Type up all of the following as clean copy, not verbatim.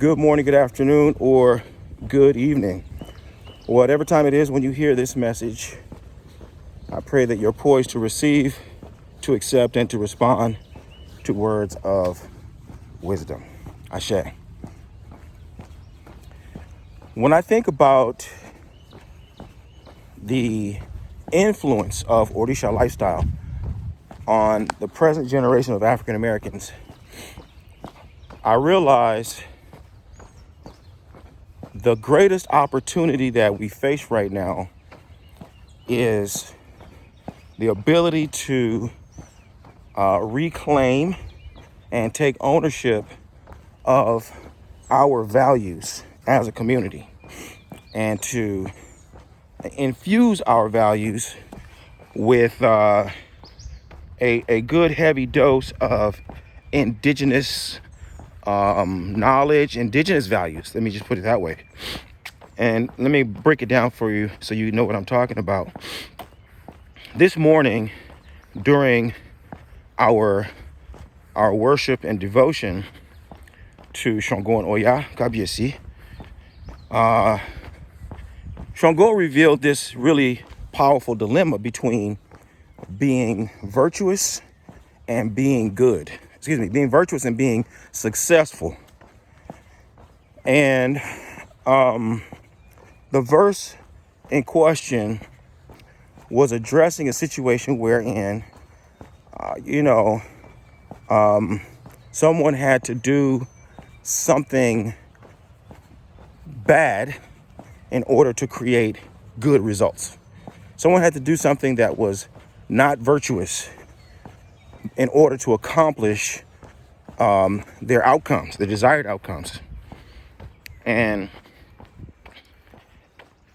good morning, good afternoon, or good evening. Whatever time it is when you hear this message, I pray that you're poised to receive, to accept, and to respond to words of wisdom. Ashe. When I think about the influence of Orisha lifestyle on the present generation of African Americans, I realize the greatest opportunity that we face right now is the ability to reclaim and take ownership of our values as a community, and to infuse our values with a good heavy dose of indigenous knowledge, indigenous values. Let me just put it that way. And let me break it down for you so you know what I'm talking about. This morning, during our worship and devotion to Shango and Oya, Kabiesi, Shango revealed this really powerful dilemma between being virtuous and being good. Being virtuous and being successful. And the verse in question was addressing a situation wherein, someone had to do something bad in order to create good results. Someone had to do something that was not virtuous in order to accomplish their outcomes, the desired outcomes. And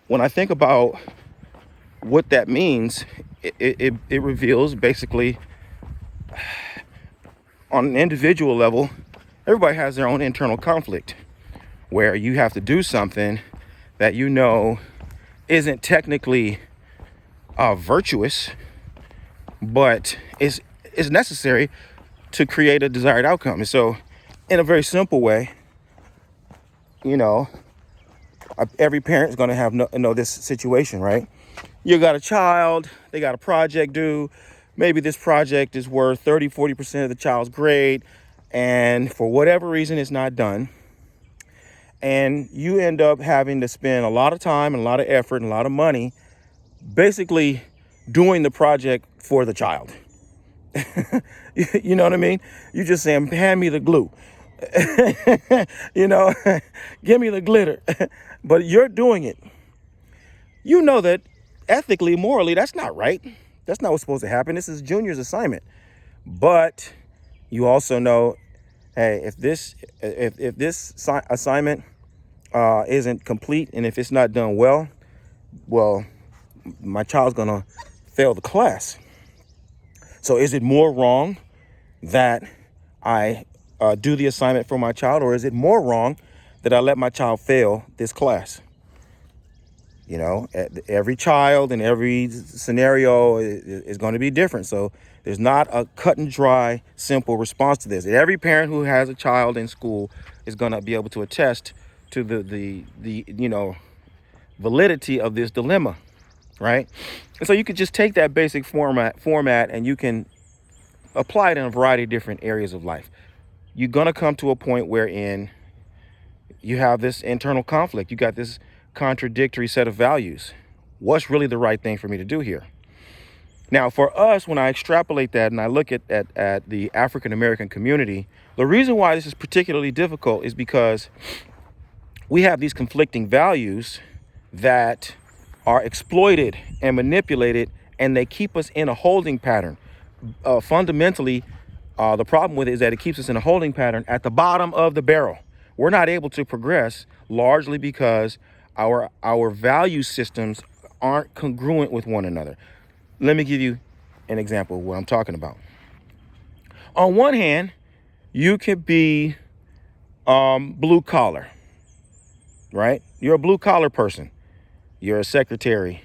when I think about what that means, it reveals basically, on an individual level, everybody has their own internal conflict where you have to do something that you know isn't technically virtuous, but is necessary to create a desired outcome. And so, in a very simple way, every parent is going to have this situation, right? You got a child, they got a project due. Maybe this project is worth 30-40% of the child's grade, and for whatever reason it's not done. And you end up having to spend a lot of time and a lot of effort and a lot of money basically doing the project for the child. You know what I mean? You just saying, hand me the glue. Give me the glitter. But you're doing it. You know that ethically, morally, that's not right. That's not what's supposed to happen. This is Junior's assignment. But you also know, hey, if this assignment isn't complete, and if it's not done well, my child's gonna fail the class. So is it more wrong that I do the assignment for my child, or is it more wrong that I let my child fail this class? Every child and every scenario is going to be different. So there's not a cut and dry, simple response to this. And every parent who has a child in school is going to be able to attest to the validity of this dilemma, right? And so you could just take that basic format and you can apply it in a variety of different areas of life. You're going to come to a point wherein you have this internal conflict. You got this contradictory set of values. What's really the right thing for me to do here? Now, for us, when I extrapolate that and I look at the African American community, the reason why this is particularly difficult is because we have these conflicting values that are exploited and manipulated, and they keep us in a holding pattern. Fundamentally, the problem with it is that it keeps us in a holding pattern at the bottom of the barrel. We're not able to progress largely because our value systems aren't congruent with one another. Let me give you an example of what I'm talking about. On one hand, you could be blue collar, right? You're a blue collar person. You're a secretary.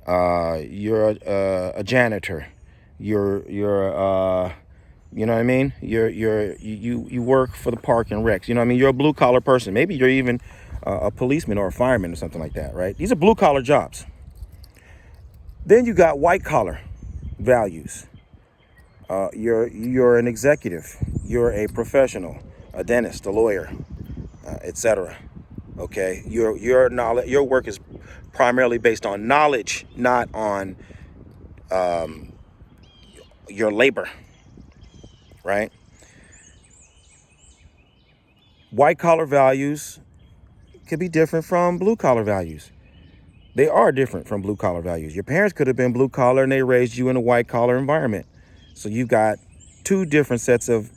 You're a janitor. You're You know what I mean? You work for the park and recs. You know what I mean? You're a blue collar person. Maybe you're even a policeman or a fireman or something like that, right? These are blue collar jobs. Then you got white collar values. You're an executive. You're a professional, a dentist, a lawyer, etc. Okay, your knowledge, your work is primarily based on knowledge, not on your labor, right? White collar values could be different from blue collar values. They are different from blue collar values. Your parents could have been blue collar and they raised you in a white collar environment. So you've got two different sets of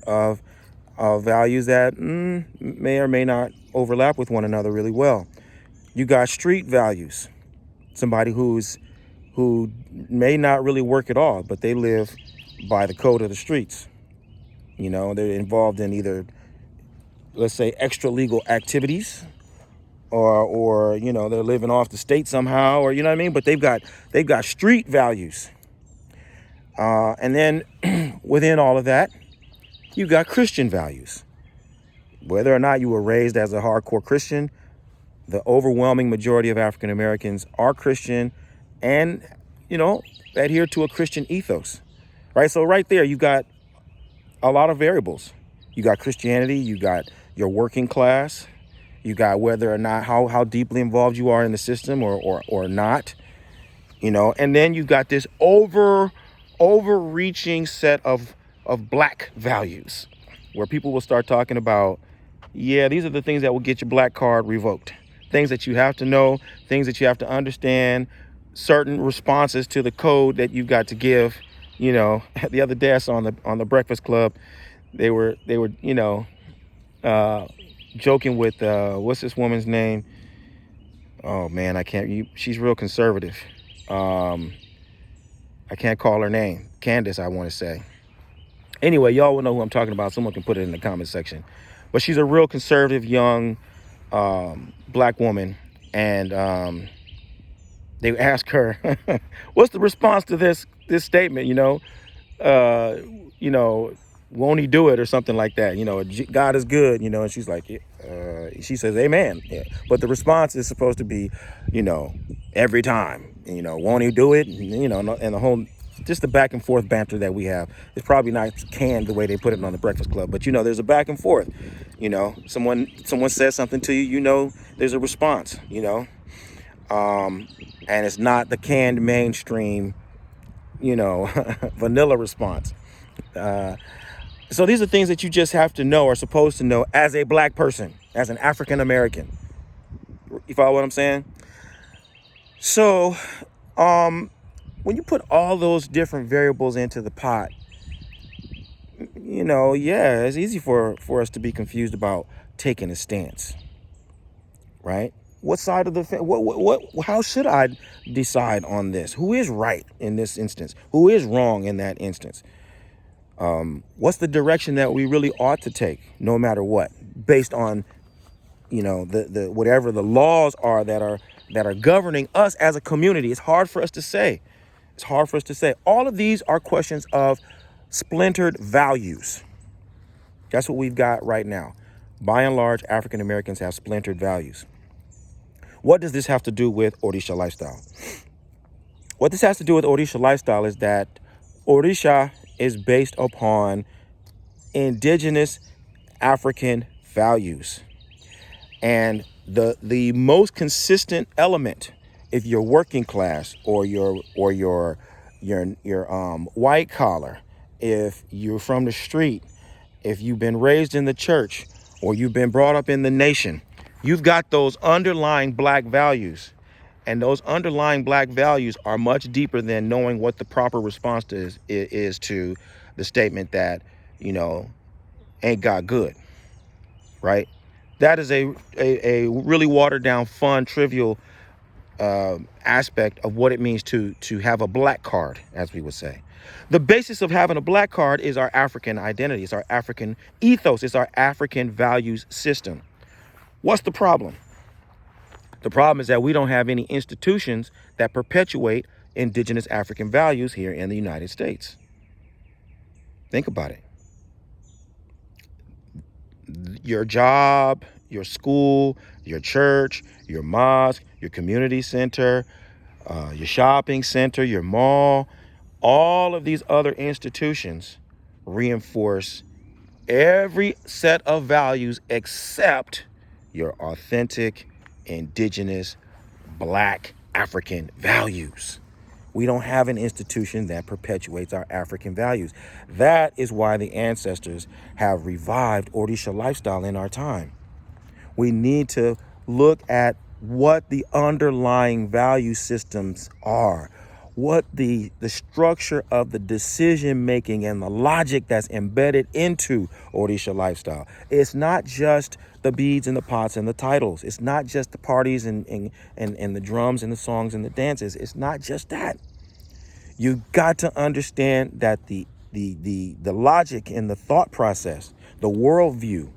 values that may or may not overlap with one another really well. You got street values. Somebody who may not really work at all, but they live by the code of the streets. You know, they're involved in either, let's say, extra legal activities, or you know, they're living off the state somehow, or you know what I mean. But they've got street values, and then within all of that, you got Christian values. Whether or not you were raised as a hardcore Christian, the overwhelming majority of African Americans are Christian, and you know, adhere to a Christian ethos, right? So right there, you've got a lot of variables. You got Christianity, you got your working class, you got whether or not how deeply involved you are in the system or not, you know, and then you've got this overreaching set of black values where people will start talking about, yeah, these are the things that will get your black card revoked. Things that you have to know, things that you have to understand, certain responses to the code that you've got to give. You know, the other day I saw on the Breakfast Club, they were you know, joking with what's this woman's name? Oh man, I can't. She's real conservative. I can't call her name. Candace, I want to say. Anyway, y'all will know who I'm talking about. Someone can put it in the comment section. But she's a real conservative young black woman, and they ask her, "What's the response to this statement?" You know, won't he do it or something like that? You know, God is good. You know, and she's like, she says, "Amen." Yeah. But the response is supposed to be, you know, every time. You know, won't he do it? You know, and the whole. Just the back and forth banter that we have is probably not canned the way they put it on the Breakfast Club, but you know, there's a back and forth. You know, someone says something to you, you know, there's a response. You know, and it's not the canned mainstream, you know, vanilla response. So these are things that you just have to know, or supposed to know, as a black person, as an African American. You follow what I'm saying? So, when you put all those different variables into the pot, you know, yeah, it's easy for us to be confused about taking a stance, right? What side of the how should I decide on this? Who is right in this instance? Who is wrong in that instance? What's the direction that we really ought to take, no matter what, based on, you know, the whatever the laws are that are governing us as a community? It's hard for us to say. It's hard for us to say. All of these are questions of splintered values. That's what we've got right now. By and large, African Americans have splintered values. What does this have to do with Orisha lifestyle? What this has to do with Orisha lifestyle is that Orisha is based upon indigenous African values. And the most consistent element, if you're working class or you're white collar, if you're from the street, if you've been raised in the church or you've been brought up in the nation, you've got those underlying black values. And those underlying black values are much deeper than knowing what the proper response is to the statement that, you know, ain't God good, right? That is a really watered down, fun, trivial aspect of what it means to have a black card, as we would say. The basis of having a black card is our African identity. It's our African ethos. It's our African values system. What's the problem? The problem is that we don't have any institutions that perpetuate indigenous African values here in the United States. Think about it. Your job, your school, your church, your mosque, your community center, your shopping center, your mall, all of these other institutions reinforce every set of values except your authentic, indigenous, Black African values. We don't have an institution that perpetuates our African values. That is why the ancestors have revived Orisha lifestyle in our time. We need to look at what the underlying value systems are, what the structure of the decision making and the logic that's embedded into Orisha lifestyle. It's not just the beads and the pots and the titles. It's not just the parties and the drums and the songs and the dances. It's not just that. You got to understand that the logic in the thought process, the worldview,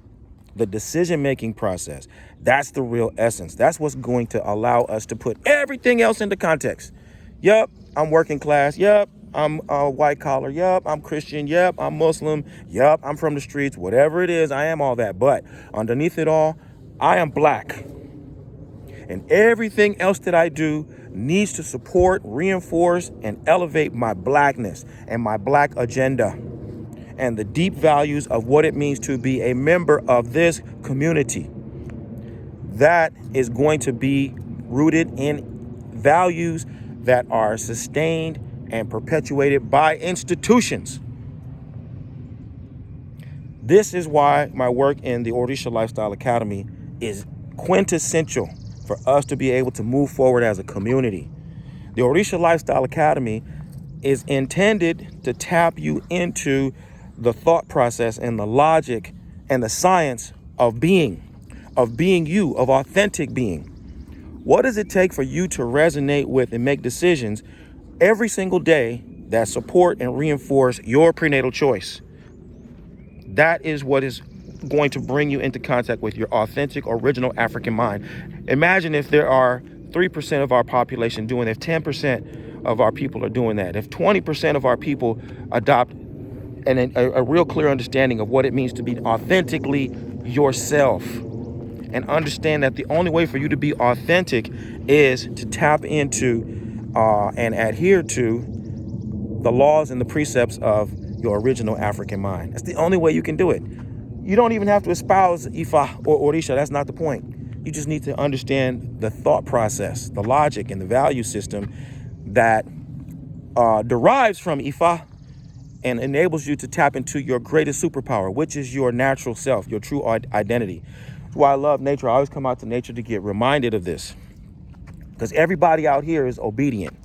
the decision-making process, that's the real essence. That's what's going to allow us to put everything else into context. Yup, I'm working class. Yup, I'm white collar. Yup, I'm Christian. Yup, I'm Muslim. Yup, I'm from the streets. Whatever it is, I am all that. But underneath it all, I am Black. And everything else that I do needs to support, reinforce, and elevate my Blackness and my Black agenda and the deep values of what it means to be a member of this community. That is going to be rooted in values that are sustained and perpetuated by institutions. This is why my work in the Orisha Lifestyle Academy is quintessential for us to be able to move forward as a community. The Orisha Lifestyle Academy is intended to tap you into the thought process and the logic and the science of being you, of authentic being. What does it take for you to resonate with and make decisions every single day that support and reinforce your prenatal choice? That is what is going to bring you into contact with your authentic, original African mind. Imagine if there are 3% of our population doing it, if 10% of our people are doing that, if 20% of our people adopt a real clear understanding of what it means to be authentically yourself, and understand that the only way for you to be authentic is to tap into and adhere to the laws and the precepts of your original African mind. That's the only way you can do it. You don't even have to espouse Ifa or Orisha. That's not the point. You just need to understand the thought process, the logic, and the value system that derives from Ifa and enables you to tap into your greatest superpower, which is your natural self, your true identity. That's why I love nature. I always come out to nature to get reminded of this, because everybody out here is obedient.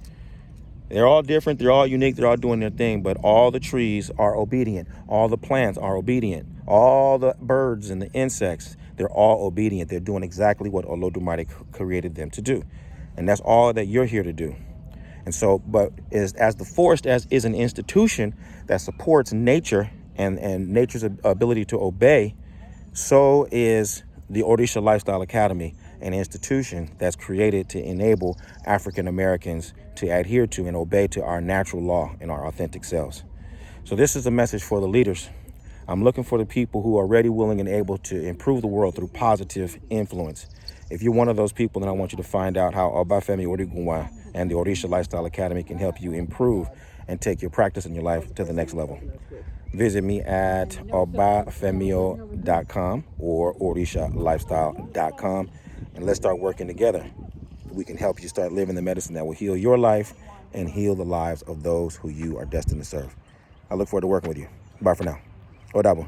They're all different, they're all unique, they're all doing their thing, but all the trees are obedient. All the plants are obedient. All the birds and the insects, they're all obedient. They're doing exactly what Olodumare created them to do. And that's all that you're here to do. And so, but as the forest is an institution that supports nature and nature's ability to obey, so is the Orisha Lifestyle Academy, an institution that's created to enable African Americans to adhere to and obey to our natural law and our authentic selves. So this is a message for the leaders. I'm looking for the people who are ready, willing, and able to improve the world through positive influence. If you're one of those people, then I want you to find out how Obafemi Origunwa and the Orisha Lifestyle Academy can help you improve and take your practice in your life to the next level. Visit me at obafemio.com or orishalifestyle.com, and let's start working together. We can help you start living the medicine that will heal your life and heal the lives of those who you are destined to serve. I look forward to working with you. Bye for now. Odabo.